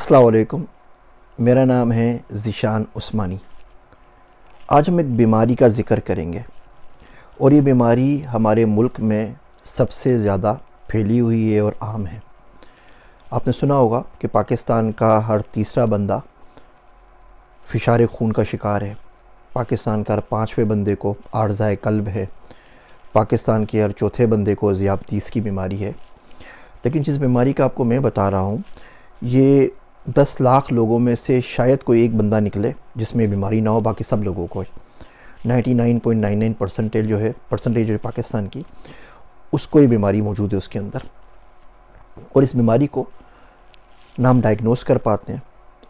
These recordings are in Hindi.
अस्सलाम वालेकुम। मेरा नाम है ज़ीशान उस्मानी। आज हम एक बीमारी का ज़िक्र करेंगे और ये बीमारी हमारे मुल्क में सबसे ज़्यादा फैली हुई है और आम है। आपने सुना होगा कि पाकिस्तान का हर तीसरा बंदा फिशार खून का शिकार है। पाकिस्तान का हर पाँचवें बंदे को आर्ज़ाए कल्ब है। पाकिस्तान के हर चौथे बंदे को ज़ियाबतीस की बीमारी है। लेकिन जिस बीमारी का आपको मैं बता रहा हूँ, ये 10 लाख लोगों में से शायद कोई एक बंदा निकले जिसमें बीमारी ना हो, बाकी सब लोगों को 99.99% जो है पाकिस्तान की, उसको ये बीमारी मौजूद है उसके अंदर। और इस बीमारी को ना हम डायग्नोस कर पाते हैं,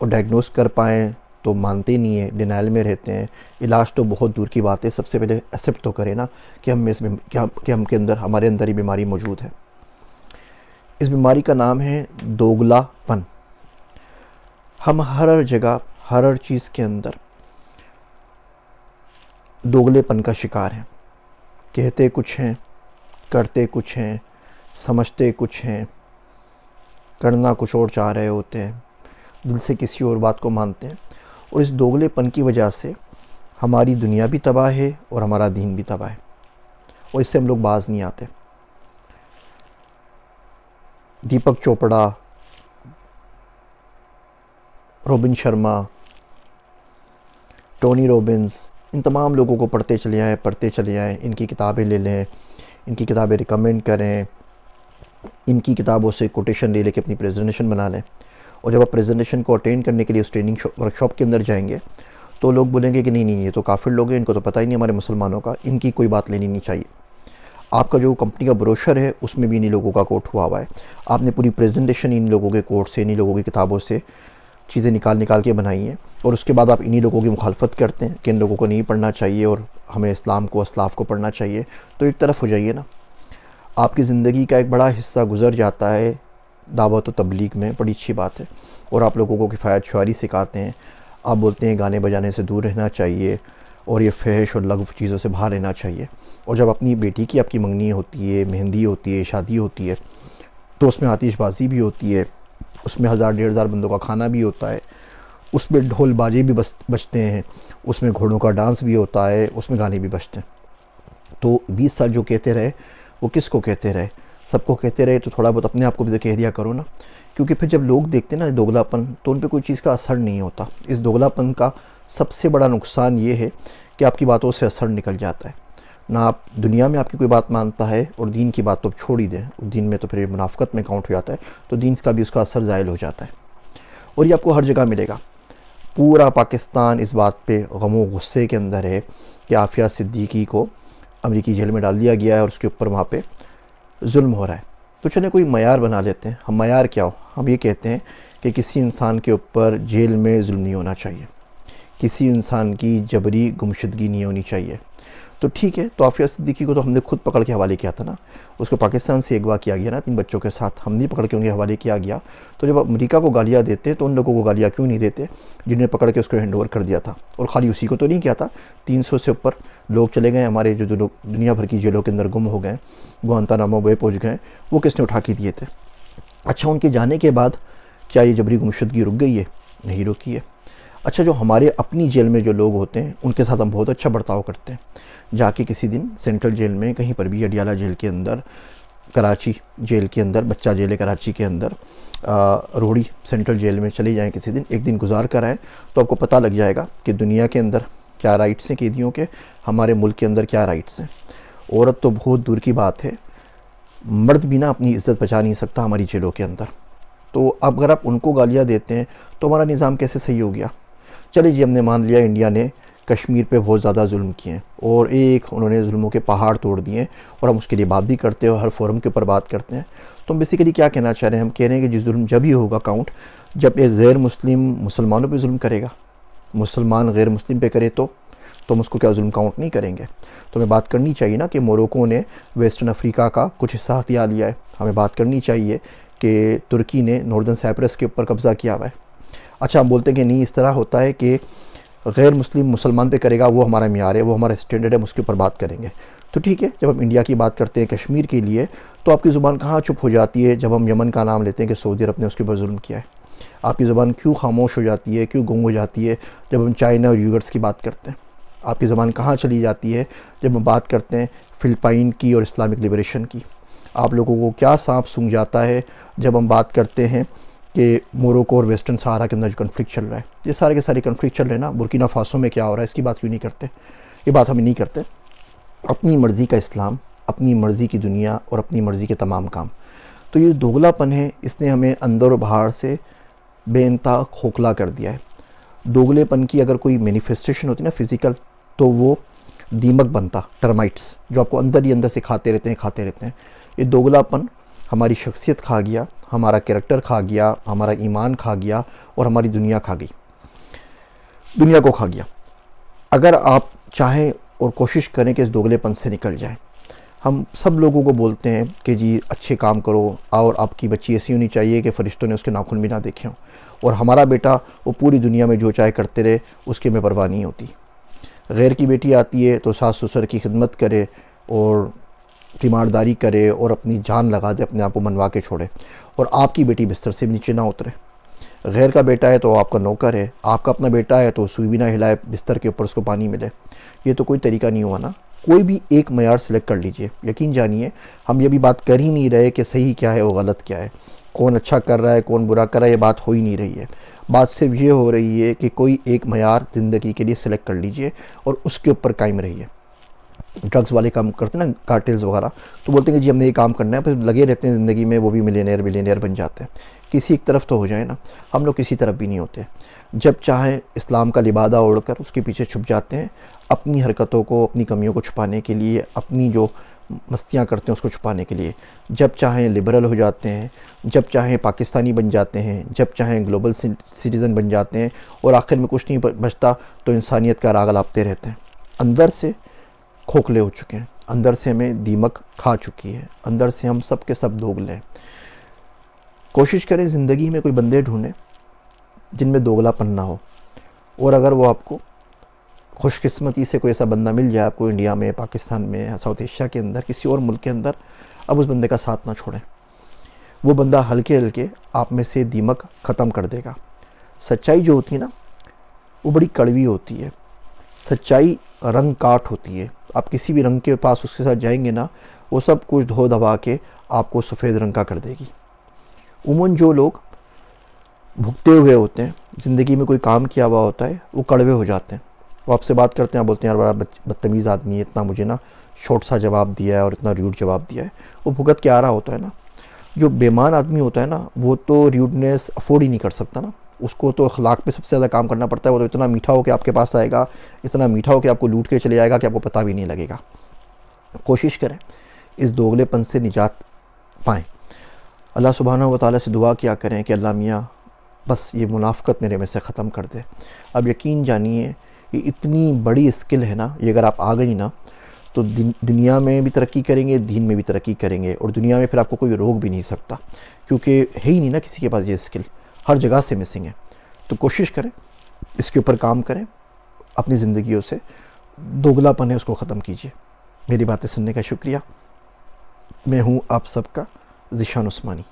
और डायग्नोस कर पाएँ तो मानते नहीं है, डिनाइल में रहते हैं। इलाज तो बहुत दूर की बात है, सबसे पहले एक्सेप्ट तो करें ना कि हमारे अंदर ये बीमारी मौजूद है। इस बीमारी का नाम है दोगलापन। हम हर जगह हर चीज़ के अंदर दोगलेपन का शिकार हैं। कहते कुछ हैं, करते कुछ हैं, समझते कुछ हैं, करना कुछ और चाह रहे होते हैं, दिल से किसी और बात को मानते हैं। और इस दोगलेपन की वजह से हमारी दुनिया भी तबाह है और हमारा दीन भी तबाह है, और इससे हम लोग बाज नहीं आते। Deepak Chopra, Robin Sharma, Tony Robbins, इन तमाम लोगों को पढ़ते चले आएँ, इनकी किताबें ले लें, इनकी किताबें रिकमेंड करें, इनकी किताबों से कोटेशन ले लेके अपनी प्रेजेंटेशन बना लें। और जब आप प्रेजेंटेशन को अटेंड करने के लिए उस ट्रेनिंग वर्कशॉप के अंदर जाएंगे तो लोग बोलेंगे कि नहीं, ये तो काफिर लोग हैं, इनको तो पता ही नहीं हमारे मुसलमानों का, इनकी कोई बात लेनी नहीं चाहिए। आपका जो कंपनी का ब्रोशर है उसमें भी इन्हीं लोगों का कोट हुआ है। आपने पूरी प्रेजेंटेशन इन लोगों के कोट से, इन्हीं लोगों की किताबों से चीज़ें निकाल के बनाई हैं, और उसके बाद आप इन्हीं लोगों की मुखालफत करते हैं कि इन लोगों को नहीं पढ़ना चाहिए और हमें इस्लाम को, असलाफ़ को पढ़ना चाहिए। तो एक तरफ हो जाइए ना। आपकी ज़िंदगी का एक बड़ा हिस्सा गुजर जाता है दावत और तबलीग में, बड़ी अच्छी बात है, और आप लोगों को किफ़ायत शुआरी सिखाते हैं। आप बोलते हैं गाने बजाने से दूर रहना चाहिए और ये फहश और लगव चीज़ों से बाहर रहना चाहिए। और जब अपनी बेटी की आपकी मंगनी होती है, मेहंदी होती है, शादी होती है, तो उसमें आतिशबाजी भी होती है, उसमें 1000-1500 बंदों का खाना भी होता है, उसमें ढोल बाजे भी बजते हैं, उसमें घोड़ों का डांस भी होता है, उसमें गाने भी बजते हैं। तो 20 साल जो कहते रहे वो किसको कहते रहे? सबको कहते रहे, तो थोड़ा बहुत अपने आप को भी तो कह दिया करो ना। क्योंकि फिर जब लोग देखते हैं ना दोगलापन, तो उन पर कोई चीज़ का असर नहीं होता। इस दोगलापन का सबसे बड़ा नुकसान ये है कि आपकी बातों से असर निकल जाता है ना। आप दुनिया में आपकी कोई बात मानता है, और दीन की बात तो आप छोड़ ही दें, दीन में तो फिर मुनाफिकत में काउंट हो जाता है, तो दीन का भी उसका असर ज़ायल हो जाता है। और ये आपको हर जगह मिलेगा। पूरा पाकिस्तान इस बात पे गमो गुस्से के अंदर है कि आफिया सिद्दीकी को अमेरिकी जेल में डाल दिया गया है और उसके ऊपर वहाँ पे जुल्म हो रहा है। तो चले कोई मयार बना लेते हैं। हम मयार क्या हो, हम ये कहते हैं कि किसी इंसान के ऊपर जेल में जुल्म नहीं होना चाहिए, किसी इंसान की जबरी गुमशुदगी नहीं होनी चाहिए। तो ठीक है, तो आफिया सिद्दीकी को तो हमने खुद पकड़ के हवाले किया था ना। उसको पाकिस्तान से अगवा किया गया ना 3 बच्चों के साथ, हमने पकड़ के उनके हवाले किया गया। तो जब अमेरिका को गालियाँ देते हैं तो उन लोगों को गालियाँ क्यों नहीं देते जिन्हें पकड़ के उसको हैंड ओवर कर दिया था? और खाली उसी को तो नहीं किया था, 300 से ऊपर लोग चले गए हमारे, जो लोग दुनिया भर की जेलों के अंदर गुम हो गए, गुआंतानामो बे पहुँच गए, वो किसने उठा के दिए थे? अच्छा, उनके जाने के बाद क्या ये जबरी गुमशुदगी रुक गई है? नहीं रुकी है। अच्छा, जो हमारे अपनी जेल में जो लोग होते हैं उनके साथ हम बहुत अच्छा बर्ताव करते हैं। जाके किसी दिन सेंट्रल जेल में कहीं पर भी, अडियाला जेल के अंदर, कराची जेल के अंदर, बच्चा जेल है कराची के अंदर, रोहड़ी सेंट्रल जेल में चले जाएं किसी दिन, एक दिन गुजार कर आएँ, तो आपको पता लग जाएगा कि दुनिया के अंदर क्या राइट्स हैं कैदियों के, हमारे मुल्क के अंदर क्या राइट्स हैं। औरत तो बहुत दूर की बात है, मर्द भी ना अपनी इज़्ज़त बचा नहीं सकता हमारी जेलों के अंदर। तो अब अगर आप उनको गालियाँ देते हैं तो हमारा निज़ाम कैसे सही हो गया? चलिए जी, हमने मान लिया इंडिया ने कश्मीर पे बहुत ज़्यादा जुल्म किए हैं, और उन्होंने जुल्मों के पहाड़ तोड़ दिए हैं, और हम उसके लिए बात भी करते हैं और हर फोरम के ऊपर बात करते हैं। तो हम बेसिकली क्या कहना चाह रहे हैं? हम कह रहे हैं कि जिस जुल्म जब ही होगा काउंट, जब एक गैर मुस्लिम मुसलमानों पे जुल्म करेगा, मुसलमान गैर मुस्लिम पे करे, तो हम उसको क्या जुल्म काउंट नहीं करेंगे? तो हमें बात करनी चाहिए ना कि मोरक्को ने वेस्टर्न अफ्रीका का कुछ हिस्सा हथिया लिया है। हमें बात करनी चाहिए कि तुर्की ने नॉर्दर्न साइप्रस के ऊपर कब्ज़ा किया हुआ है। अच्छा, हम बोलते हैं कि नहीं, इस तरह होता है कि गैर मुस्लिम मुसलमान पे करेगा, वो हमारा मियार है, वो हमारा स्टैंडर्ड है, हम उसके ऊपर बात करेंगे। तो ठीक है, जब हम इंडिया की बात करते हैं कश्मीर के लिए, तो आपकी ज़ुबान कहाँ चुप हो जाती है जब हम यमन का नाम लेते हैं कि सऊदी अरब ने उसके ऊपर जुल्म किया है। आपकी ज़बान क्यों खामोश हो जाती है, क्यों गुम हो जाती है जब हम चाइना और यूगर्स की बात करते हैं? आपकी ज़बान कहाँ चली जाती है जब हम बात करते हैं फ़िलिपाइन की और इस्लामिक लिबरेशन की? आप लोगों को क्या सांप सूंघ जाता है जब हम बात करते हैं कि मोरक्को और वेस्टर्न सहारा के अंदर जो कन्फ्लिक्ट चल रहा है? ये सारे के सारे कन्फ्लिक्ट चल रहे हैं ना, बुर्किना फासो में क्या हो रहा है इसकी बात क्यों नहीं करते? ये बात हम नहीं करते। अपनी मर्ज़ी का इस्लाम, अपनी मर्ज़ी की दुनिया और अपनी मर्ज़ी के तमाम काम। तो ये दोगलापन है, इसने हमें अंदर और बाहर से बेइंतहा खोखला कर दिया है। दोगलेपन की अगर कोई मैनिफेस्टेशन होती ना फिज़िकल, तो वो दीमक बनता, टर्माइट्स जो आपको अंदर ही अंदर से खाते रहते हैं। ये दोगलापन हमारी शख्सियत खा गया, हमारा कैरेक्टर खा गया, हमारा ईमान खा गया और हमारी दुनिया खा गई, दुनिया को खा गया। अगर आप चाहें और कोशिश करें कि इस दोगलेपन से निकल जाएं, हम सब लोगों को बोलते हैं कि जी अच्छे काम करो और आपकी बच्ची ऐसी होनी चाहिए कि फ़रिश्तों ने उसके नाखून भी ना देखे हों, और हमारा बेटा वो पूरी दुनिया में जो चाहे करते रहे, उसकी हमें परवाह नहीं होती। गैर की बेटी आती है तो सास ससुर की खिदमत करे और तीमारदारी करे और अपनी जान लगा दे, अपने आप को मनवा के छोड़े, और आपकी बेटी बिस्तर से भी नीचे ना उतरे। गैर का बेटा है तो आपका नौकर है, आपका अपना बेटा है तो सुई भी ना हिलाए, बिस्तर के ऊपर उसको पानी मिले। ये तो कोई तरीका नहीं हुआ ना। कोई भी एक मयार सेलेक्ट कर लीजिए, यकीन जानिए हम ये भी बात कर ही नहीं रहे कि सही क्या है और गलत क्या है, कौन अच्छा कर रहा है कौन बुरा कर रहा है, ये बात हो ही नहीं रही है। बात सिर्फ ये हो रही है कि कोई एक मयार ज़िंदगी के लिए सेलेक्ट कर लीजिए और उसके ऊपर कायम रहिए। ड्रग्स वाले काम करते हैं ना, कार्टेल्स वगैरह, तो बोलते हैं कि जी हमने ये काम करना है, फिर लगे रहते हैं ज़िंदगी में, वो भी मिलियनेयर बन जाते हैं। किसी एक तरफ तो हो जाए ना, हम लोग किसी तरफ भी नहीं होते। जब चाहें इस्लाम का लिबादा ओढ़कर उसके पीछे छुप जाते हैं, अपनी हरकतों को, अपनी कमियों को छुपाने के लिए, अपनी जो मस्तियाँ करते हैं उसको छुपाने के लिए। जब चाहें लिबरल हो जाते हैं, जब चाहें पाकिस्तानी बन जाते हैं, जब चाहें ग्लोबल सिटीज़न बन जाते हैं, और आखिर में कुछ नहीं बचता तो इंसानियत का राग लापते रहते हैं। अंदर से खोखले हो चुके हैं, अंदर से हमें दीमक खा चुकी है, अंदर से हम सब के सब दोगले हैं। कोशिश करें ज़िंदगी में कोई बंदे ढूंढें जिनमें दोगलापन ना हो, और अगर वो आपको खुशकिस्मती से कोई ऐसा बंदा मिल जाए आपको, इंडिया में, पाकिस्तान में, साउथ एशिया के अंदर, किसी और मुल्क के अंदर, अब उस बंदे का साथ ना छोड़ें। वो बंदा हल्के हल्के आप में से दीमक ख़त्म कर देगा। सच्चाई जो होती है ना, वो बड़ी कड़वी होती है। सच्चाई रंग काट होती है। आप किसी भी रंग के पास उसके साथ जाएंगे ना, वो सब कुछ धो दबा के आपको सफ़ेद रंग का कर देगी। उमूमन जो लोग भुगते हुए होते हैं, ज़िंदगी में कोई काम किया हुआ होता है, वो कड़वे हो जाते हैं। वो आपसे बात करते हैं, आप बोलते हैं यार बड़ा बदतमीज़ आदमी है, इतना मुझे ना शॉर्ट सा जवाब दिया है और इतना र्यूड जवाब दिया है। वो भुगत के आ रहा होता है ना। जो बेईमान आदमी होता है ना, वो तो र्यूडनेस अफोर्ड ही नहीं कर सकता ना, उसको तो अखलाक पे सबसे ज़्यादा काम करना पड़ता है। वो तो इतना मीठा हो के आपके पास आएगा, इतना मीठा हो के आपको लूट के चले जाएगा कि आपको पता भी नहीं लगेगा। कोशिश करें इस दोगलेपन से निजात पाएँ। अल्लाह सुब्हानहू व तआला से दुआ किया करें कि अल्लाह मियाँ बस ये मुनाफ़क़त मेरे में से ख़त्म कर दे। अब यकीन जानिए ये इतनी बड़ी स्किल है ना, ये अगर आप आ गई ना तो दुनिया में भी तरक्की करेंगे, दीन में भी तरक्की करेंगे, और दुनिया में फिर आपको कोई रोक भी नहीं सकता, क्योंकि है ही नहीं ना किसी के पास ये स्किल, हर जगह से मिसिंग है। तो कोशिश करें, इसके ऊपर काम करें, अपनी ज़िंदगियों से दोगलापन है उसको ख़त्म कीजिए। मेरी बातें सुनने का शुक्रिया। मैं हूँ आप सबका ज़ीशान उस्मानी।